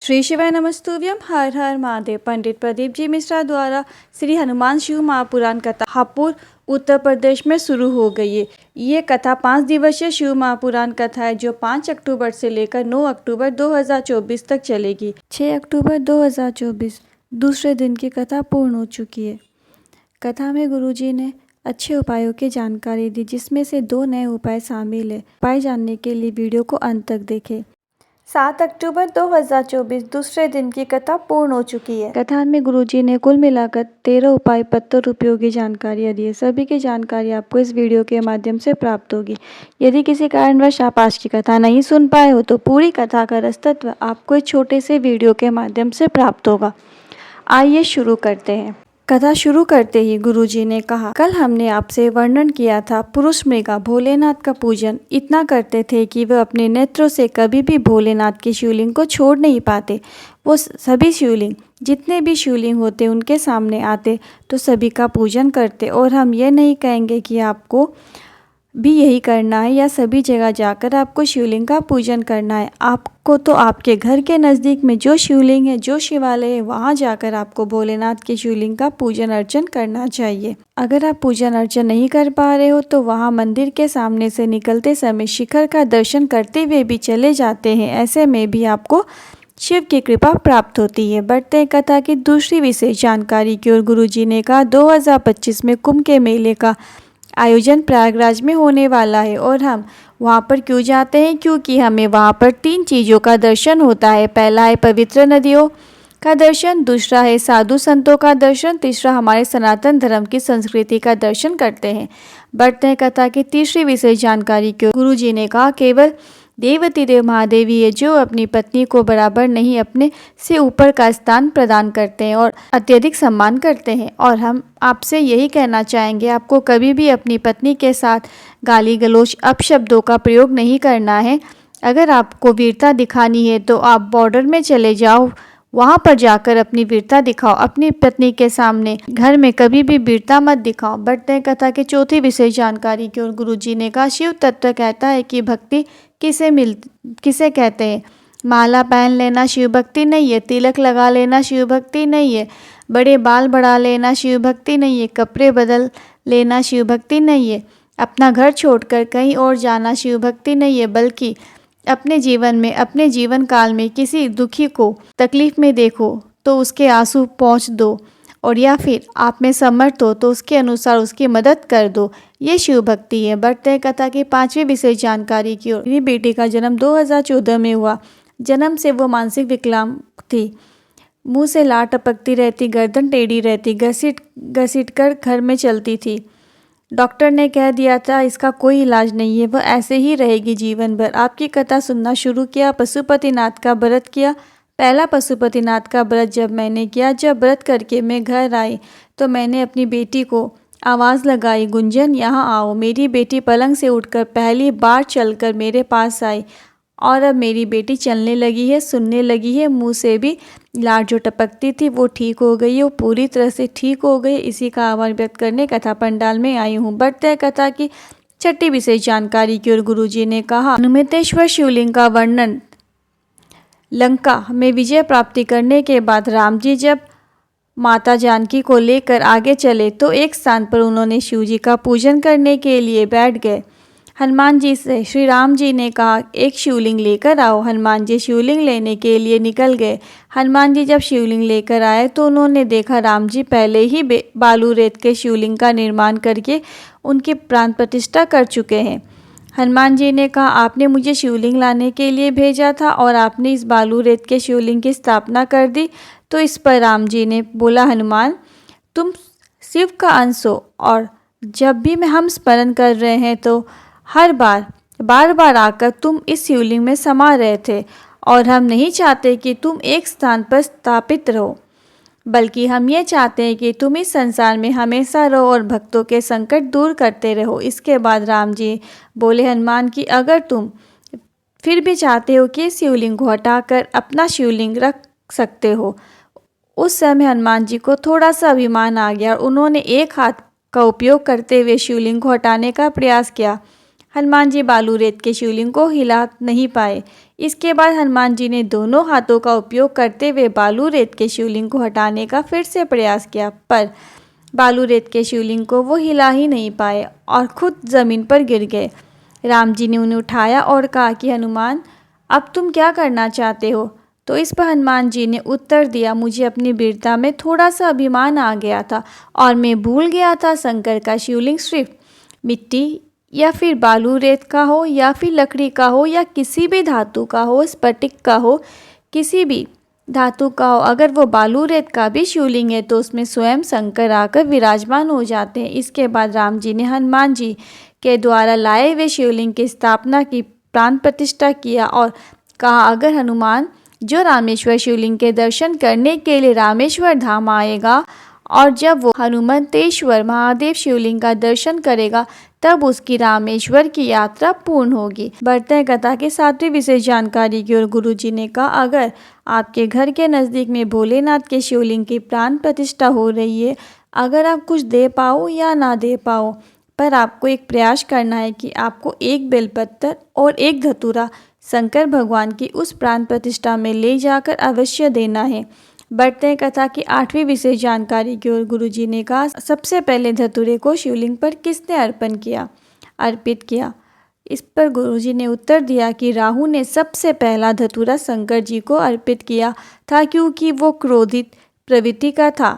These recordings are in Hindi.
श्री शिवाय नमस्तुभ्यम। हर हर महादेव। पंडित प्रदीप जी मिश्रा द्वारा श्री हनुमान शिव महापुराण कथा हापुड़ उत्तर प्रदेश में शुरू हो गई है। ये कथा 5 दिवसीय शिव महापुराण कथा है जो 5 अक्टूबर से लेकर 9 अक्टूबर 2024 तक चलेगी। 6 अक्टूबर 2024 दूसरे दिन की कथा पूर्ण हो चुकी है। कथा में गुरुजी ने अच्छे उपायों की जानकारी दी, जिसमें से 2 नए उपाय शामिल है। उपाय जानने के लिए वीडियो को अंत तक देखें। 7 अक्टूबर 2024 दूसरे दिन की कथा पूर्ण हो चुकी है। कथा में गुरुजी ने कुल मिलाकर 13 उपाय पत्र और उपयोगी जानकारियाँ दी है। सभी की जानकारी आपको इस वीडियो के माध्यम से प्राप्त होगी। यदि किसी कारणवश आप आज की कथा नहीं सुन पाए हो तो पूरी कथा का रसतत्व आपको इस छोटे से वीडियो के माध्यम से प्राप्त होगा। आइए शुरू करते हैं। कथा शुरू करते ही गुरुजी ने कहा, कल हमने आपसे वर्णन किया था पुरुष मृगा भोलेनाथ का पूजन इतना करते थे कि वह अपने नेत्रों से कभी भी भोलेनाथ के शिवलिंग को छोड़ नहीं पाते। वो सभी शिवलिंग जितने भी शिवलिंग होते उनके सामने आते तो सभी का पूजन करते। और हम ये नहीं कहेंगे कि आपको भी यही करना है या सभी जगह जाकर आपको शिवलिंग का पूजन करना है। आपको तो आपके घर के नज़दीक में जो शिवलिंग है, जो शिवालय है, वहाँ जाकर आपको भोलेनाथ के शिवलिंग का पूजन अर्चन करना चाहिए। अगर आप पूजन अर्चन नहीं कर पा रहे हो तो वहाँ मंदिर के सामने से निकलते समय शिखर का दर्शन करते हुए भी चले जाते हैं। ऐसे में भी आपको शिव की कृपा प्राप्त होती है। बढ़ते हैं कथा की दूसरी विशेष जानकारी की ओर। गुरुजी ने कहा, 2025 में कुंभ के मेले का आयोजन प्रयागराज में होने वाला है और हम वहाँ पर क्यों जाते हैं? क्योंकि हमें वहाँ पर 3 चीज़ों का दर्शन होता है। पहला है पवित्र नदियों का दर्शन, दूसरा है साधु संतों का दर्शन, तीसरा हमारे सनातन धर्म की संस्कृति का दर्शन करते हैं। बढ़ते हैं कथा की तीसरी विशेष जानकारी की ओर। गुरुजी ने कहा, केवल देवतीदेव महादेव ही है जो अपनी पत्नी को बराबर नहीं अपने से ऊपर का स्थान प्रदान करते हैं और अत्यधिक सम्मान करते हैं। और हम आपसे यही कहना चाहेंगे, आपको कभी भी अपनी पत्नी के साथ गाली गलौज अपशब्दों का प्रयोग नहीं करना है। अगर आपको वीरता दिखानी है तो आप बॉर्डर में चले जाओ, वहाँ पर जाकर अपनी वीरता दिखाओ। अपनी पत्नी के सामने घर में कभी भी वीरता मत दिखाओ। बढ़ते हैं कथा की चौथी विशेष जानकारी की ओर। गुरुजी ने कहा, शिव तत्व कहता है कि भक्ति किसे कहते हैं? माला पहन लेना शिव भक्ति नहीं है, तिलक लगा लेना शिव भक्ति नहीं है, बड़े बाल बढ़ा लेना शिव भक्ति नहीं है, कपड़े बदल लेना शिव भक्ति नहीं है, अपना घर छोड़कर कहीं और जाना शिव भक्ति नहीं है, बल्कि अपने जीवन में, अपने जीवन काल में किसी दुखी को तकलीफ में देखो तो उसके आंसू पोंछ दो, और या फिर आप में समर्थ हो तो उसके अनुसार उसकी मदद कर दो। ये शिव भक्ति है। बढ़ते हैं कथा की 5वीं विशेष जानकारी की ओर। मेरी बेटी का जन्म 2014 में हुआ। जन्म से वो मानसिक विकलांग थी। मुंह से लार टपकती रहती, गर्दन टेढ़ी रहती, घसीट कर घर में चलती थी। डॉक्टर ने कह दिया था इसका कोई इलाज नहीं है, वह ऐसे ही रहेगी जीवन भर। आपकी कथा सुनना शुरू किया, पशुपतिनाथ का व्रत किया। पहला पशुपतिनाथ का व्रत जब मैंने किया, जब व्रत करके मैं घर आई तो मैंने अपनी बेटी को आवाज़ लगाई, गुंजन यहाँ आओ। मेरी बेटी पलंग से उठकर पहली बार चलकर मेरे पास आई और अब मेरी बेटी चलने लगी है, सुनने लगी है। मुंह से भी लार जो टपकती थी वो ठीक हो गई है, वो पूरी तरह से ठीक हो गई। इसी का आभार व्यक्त करने कथा पंडाल में आई हूँ। बढ़ते हैं कथा की 6ठी विशेष जानकारी की ओर। गुरुजी ने कहा, हनुमतेश्वर शिवलिंग का वर्णन। लंका में विजय प्राप्ति करने के बाद राम जी जब माता जानकी को लेकर आगे चले तो एक स्थान पर उन्होंने शिव जी का पूजन करने के लिए बैठ गए। हनुमान जी से श्री राम जी ने कहा, एक शिवलिंग लेकर आओ। हनुमान जी शिवलिंग लेने के लिए निकल गए। हनुमान जी जब शिवलिंग लेकर आए तो उन्होंने देखा राम जी पहले ही बालू रेत के शिवलिंग का निर्माण करके उनकी प्राण प्रतिष्ठा कर चुके हैं। हनुमान जी ने कहा, आपने मुझे शिवलिंग लाने के लिए भेजा था और आपने इस बालू रेत के शिवलिंग की स्थापना कर दी। तो इस पर राम जी ने बोला, हनुमान तुम शिव का अंश हो और जब भी हम स्मरण कर रहे हैं तो हर बार बार आकर तुम इस शिवलिंग में समा रहे थे और हम नहीं चाहते कि तुम एक स्थान पर स्थापित रहो, बल्कि हम ये चाहते हैं कि तुम इस संसार में हमेशा रहो और भक्तों के संकट दूर करते रहो। इसके बाद राम जी बोले हनुमान कि अगर तुम फिर भी चाहते हो कि शिवलिंग को हटाकर अपना शिवलिंग रख सकते हो। उस समय हनुमान जी को थोड़ा सा अभिमान आ गया और उन्होंने एक हाथ का उपयोग करते हुए शिवलिंग को हटाने का प्रयास किया। हनुमान जी बालू रेत के शिवलिंग को हिला नहीं पाए। इसके बाद हनुमान जी ने दोनों हाथों का उपयोग करते हुए बालू रेत के शिवलिंग को हटाने का फिर से प्रयास किया, पर बालू रेत के शिवलिंग को वो हिला ही नहीं पाए और खुद ज़मीन पर गिर गए। राम जी ने उन्हें उठाया और कहा कि हनुमान, अब तुम क्या करना चाहते हो? तो इस पर हनुमान जी ने उत्तर दिया, मुझे अपनी वीरता में थोड़ा सा अभिमान आ गया था और मैं भूल गया था शंकर का शिवलिंग सिर्फ मिट्टी या फिर बालू रेत का हो या फिर लकड़ी का हो या किसी भी धातु का हो, स्फटिक का हो, किसी भी धातु का हो, अगर वो बालू रेत का भी शिवलिंग है तो उसमें स्वयं शंकर आकर विराजमान हो जाते हैं। इसके बाद राम जी ने हनुमान जी के द्वारा लाए हुए शिवलिंग की स्थापना की, प्राण प्रतिष्ठा किया और कहा, अगर हनुमान जो रामेश्वर शिवलिंग के दर्शन करने के लिए रामेश्वर धाम आएगा और जब वो हनुमंतेश्वर महादेव शिवलिंग का दर्शन करेगा तब उसकी रामेश्वर की यात्रा पूर्ण होगी। बढ़ते हैं कथा की 7वीं विशेष जानकारी की ओर। गुरु जी ने कहा, अगर आपके घर के नज़दीक में भोलेनाथ के शिवलिंग की प्राण प्रतिष्ठा हो रही है, अगर आप कुछ दे पाओ या ना दे पाओ, पर आपको एक प्रयास करना है कि आपको एक बेलपत्र और एक धतूरा शंकर भगवान की उस प्राण प्रतिष्ठा में ले जाकर अवश्य देना है। बढ़ते हैं कथा की 8वीं विशेष जानकारी की ओर। गुरु जी ने कहा, सबसे पहले धतूरे को शिवलिंग पर किसने अर्पित किया? इस पर गुरु जी ने उत्तर दिया कि राहु ने सबसे पहला धतूरा शंकर जी को अर्पित किया था, क्योंकि वो क्रोधित प्रवृत्ति का था।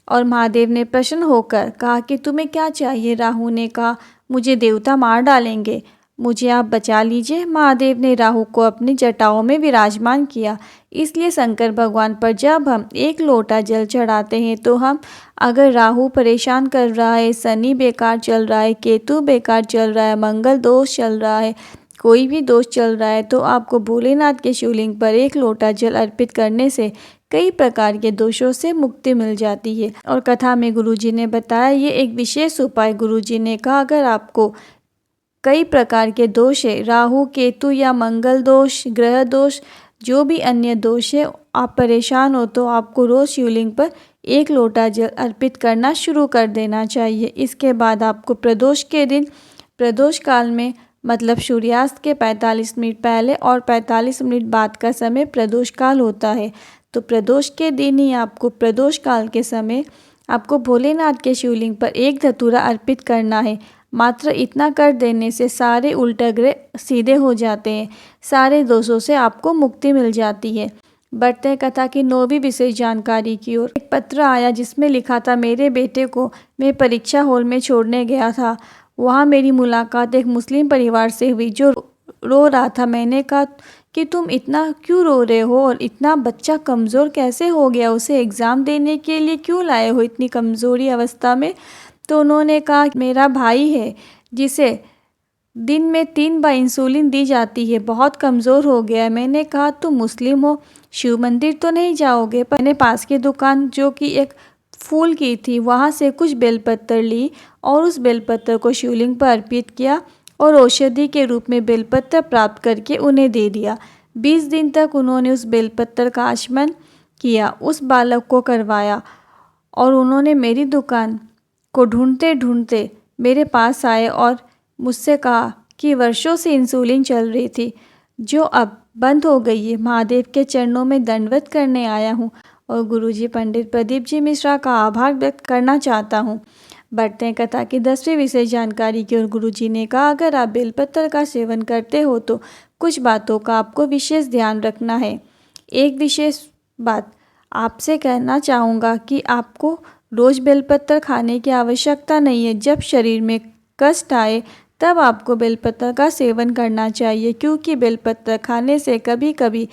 और महादेव ने प्रसन्न होकर कहा कि तुम्हें क्या चाहिए? राहु ने कहा, मुझे देवता मार डालेंगे, मुझे आप बचा लीजिए। महादेव ने राहु को अपनी जटाओं में विराजमान किया। इसलिए शंकर भगवान पर जब हम एक लोटा जल चढ़ाते हैं तो हम, अगर राहु परेशान कर रहा है, शनि बेकार चल रहा है, केतु बेकार चल रहा है, मंगल दोष चल रहा है, कोई भी दोष चल रहा है, तो आपको भोलेनाथ के शिवलिंग पर एक लोटा जल अर्पित करने से कई प्रकार के दोषों से मुक्ति मिल जाती है। और कथा में गुरुजी ने बताया ये एक विशेष उपाय। गुरुजी ने कहा, अगर आपको कई प्रकार के दोष है, राहु केतु या मंगल दोष, ग्रह दोष, जो भी अन्य दोष है, आप परेशान हो तो आपको रोज़ शिवलिंग पर एक लोटा जल अर्पित करना शुरू कर देना चाहिए। इसके बाद आपको प्रदोष के दिन, प्रदोष काल में मतलब सूर्यास्त के 45 मिनट पहले और 45 मिनट बाद का समय प्रदोष काल होता है। तो प्रदोष के दिन ही आपको, प्रदोष काल के समय आपको भोलेनाथ के शिवलिंग पर एक धतूरा अर्पित करना है। मात्र इतना कर देने से सारे उल्टे ग्रह सीधे हो जाते हैं, सारे दोषों से आपको मुक्ति मिल जाती है। बढ़ते हैं कथा की 9वीं विशेष जानकारी की ओर। एक पत्र आया जिसमें लिखा था, मेरे बेटे को मैं परीक्षा हॉल में छोड़ने गया था। वहाँ मेरी मुलाकात एक मुस्लिम परिवार से हुई जो रो रहा था। मैंने कहा कि तुम इतना क्यों रो रहे हो और इतना बच्चा कमज़ोर कैसे हो गया, उसे एग्ज़ाम देने के लिए क्यों लाए हो इतनी कमज़ोरी अवस्था में? तो उन्होंने कहा, मेरा भाई है जिसे दिन में 3 बार इंसुलिन दी जाती है, बहुत कमज़ोर हो गया है। मैंने कहा, तुम मुस्लिम हो, शिव मंदिर तो नहीं जाओगे? पर मैंने पास की दुकान जो कि एक फूल की थी, वहाँ से कुछ बेलपत्र ली और उस बेलपत्र को शिवलिंग पर अर्पित किया और औषधि के रूप में बेलपत्र प्राप्त करके उन्हें दे दिया। 20 दिन तक उन्होंने उस बेलपत्र का आचमन किया, उस बालक को करवाया और उन्होंने मेरी दुकान को ढूंढते ढूंढते मेरे पास आए और मुझसे कहा कि वर्षों से इंसुलिन चल रही थी जो अब बंद हो गई है। महादेव के चरणों में दंडवत करने आया हूँ और गुरुजी पंडित प्रदीप जी मिश्रा का आभार व्यक्त करना चाहता हूँ। बढ़ते हैं कथा की 10वीं विशेष जानकारी की ओर। गुरुजी ने कहा, अगर आप बेलपत्र का सेवन करते हो तो कुछ बातों का आपको विशेष ध्यान रखना है। एक विशेष बात आपसे कहना चाहूँगा कि आपको रोज़ बेलपत्र खाने की आवश्यकता नहीं है। जब शरीर में कष्ट आए तब आपको बेलपत्र का सेवन करना चाहिए, क्योंकि बेलपत्र खाने से कभी कभी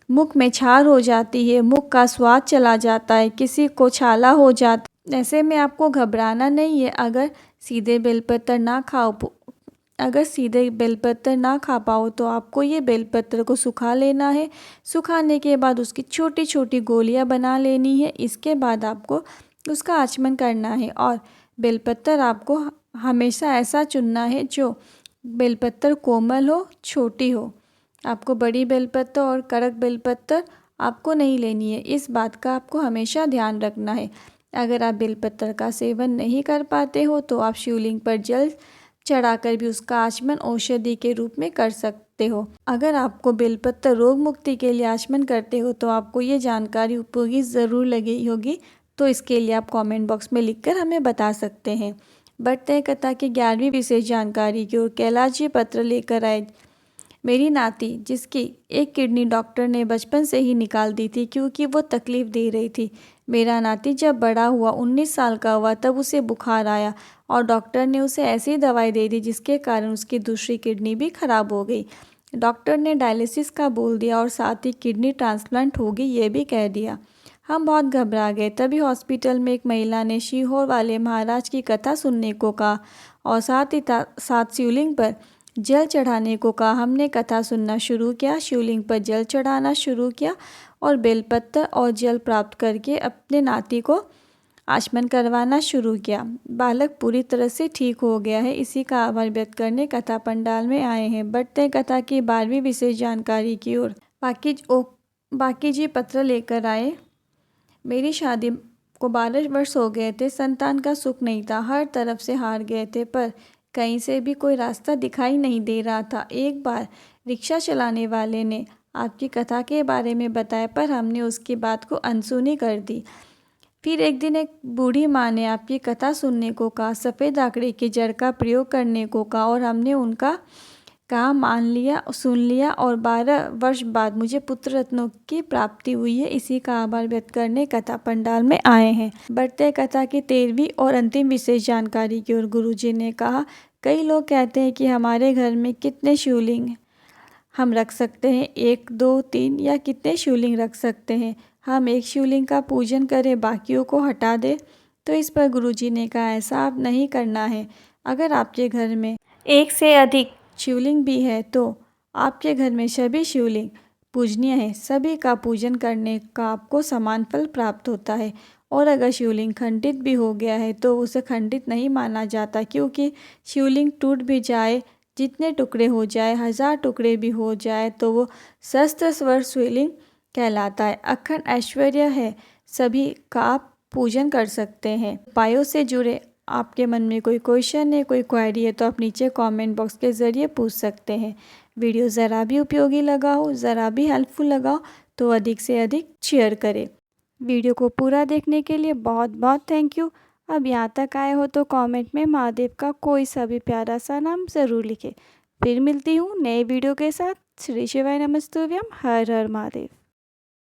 मुख में छाल हो जाती है, मुख का स्वाद चला जाता है, किसी को छाला हो जाता है। ऐसे में आपको घबराना नहीं है। अगर सीधे बेलपत्र ना खा पाओ तो आपको ये बेलपत्र को सुखा लेना है। सुखाने के बाद उसकी छोटी छोटी गोलियां बना लेनी है। इसके बाद आपको उसका आचमन करना है और बेलपत्र आपको हमेशा ऐसा चुनना है जो बेलपत्र कोमल हो, छोटी हो। आपको बड़ी बेलपत्र और कड़क बेलपत्र आपको नहीं लेनी है। इस बात का आपको हमेशा ध्यान रखना है। अगर आप बेलपत्र का सेवन नहीं कर पाते हो तो आप शिवलिंग पर जल चढ़ाकर भी उसका आचमन औषधि के रूप में कर सकते हो। अगर आपको बेलपत्र रोग मुक्ति के लिए आचमन करते हो तो आपको ये जानकारी उपयोगी ज़रूर लगी होगी, तो इसके लिए आप कमेंट बॉक्स में लिखकर हमें बता सकते हैं। बढ़ते हैं कथा की 11वीं विशेष जानकारी की ओर। कैलाश जी पत्र लेकर आए। मेरी नाती जिसकी एक किडनी डॉक्टर ने बचपन से ही निकाल दी थी क्योंकि वो तकलीफ़ दे रही थी। मेरा नाती जब बड़ा हुआ 19 साल का हुआ तब उसे बुखार आया और डॉक्टर ने उसे ऐसी दवाई दे दी जिसके कारण उसकी दूसरी किडनी भी खराब हो गई। डॉक्टर ने डायलिसिस का बोल दिया और साथ ही किडनी ट्रांसप्लांट होगी ये भी कह दिया। हम बहुत घबरा गए। तभी हॉस्पिटल में एक महिला ने सीहोर वाले महाराज की कथा सुनने को कहा और साथ ही साथ शिवलिंग पर जल चढ़ाने को कहा। हमने कथा सुनना शुरू किया, शिवलिंग पर जल चढ़ाना शुरू किया और बेलपत्र और जल प्राप्त करके अपने नाती को आचमन करवाना शुरू किया। बालक पूरी तरह से ठीक हो गया है। इसी का आभार व्यक्त करने कथा पंडाल में आए हैं। बढ़ते हैं कथा की 12वीं विशेष जानकारी की ओर। बाकी जी पत्र लेकर आए। मेरी शादी को 12 वर्ष हो गए थे। संतान का सुख नहीं था। हर तरफ से हार गए थे पर कहीं से भी कोई रास्ता दिखाई नहीं दे रहा था। एक बार रिक्शा चलाने वाले ने आपकी कथा के बारे में बताया पर हमने उसकी बात को अनसुनी कर दी। फिर एक दिन एक बूढ़ी माँ ने आपकी कथा सुनने को कहा, सफ़ेद आंकड़े की जड़ का प्रयोग करने को कहा और हमने उनका कहा मान लिया, सुन लिया और 12 वर्ष बाद मुझे पुत्र रत्नों की प्राप्ति हुई है। इसी का आभार व्यक्त करने कथा पंडाल में आए हैं। बढ़ते कथा की 13वीं और अंतिम विशेष जानकारी की ओर। गुरुजी ने कहा, कई लोग कहते हैं कि हमारे घर में कितने शिवलिंग हम रख सकते हैं, 1, 2, 3 या कितने शिवलिंग रख सकते हैं। हम एक शिवलिंग का पूजन करें, बाकियों को हटा दें। तो इस पर गुरुजी ने कहा, ऐसा आप नहीं करना है। अगर आपके घर में एक से अधिक शिवलिंग भी है तो आपके घर में सभी शिवलिंग पूजनीय है। सभी का पूजन करने का आपको समान फल प्राप्त होता है। और अगर शिवलिंग खंडित भी हो गया है तो उसे खंडित नहीं माना जाता, क्योंकि शिवलिंग टूट भी जाए, जितने टुकड़े हो जाए, 1000 टुकड़े भी हो जाए तो वो सहस्त्र स्वर शिवलिंग कहलाता है। अखंड ऐश्वर्य है, सभी का आप पूजन कर सकते हैं। उपायों से जुड़े आपके मन में कोई क्वेश्चन है, कोई क्वेरी है तो आप नीचे कमेंट बॉक्स के ज़रिए पूछ सकते हैं। वीडियो ज़रा भी उपयोगी लगा हो, ज़रा भी हेल्पफुल लगा हो तो अधिक से अधिक शेयर करें। वीडियो को पूरा देखने के लिए बहुत बहुत थैंक यू। अब यहाँ तक आए हो तो कमेंट में महादेव का कोई सा भी प्यारा सा नाम ज़रूर लिखें। फिर मिलती हूँ नए वीडियो के साथ। श्री शिवाय नमस्तुभ्यम। हर हर महादेव।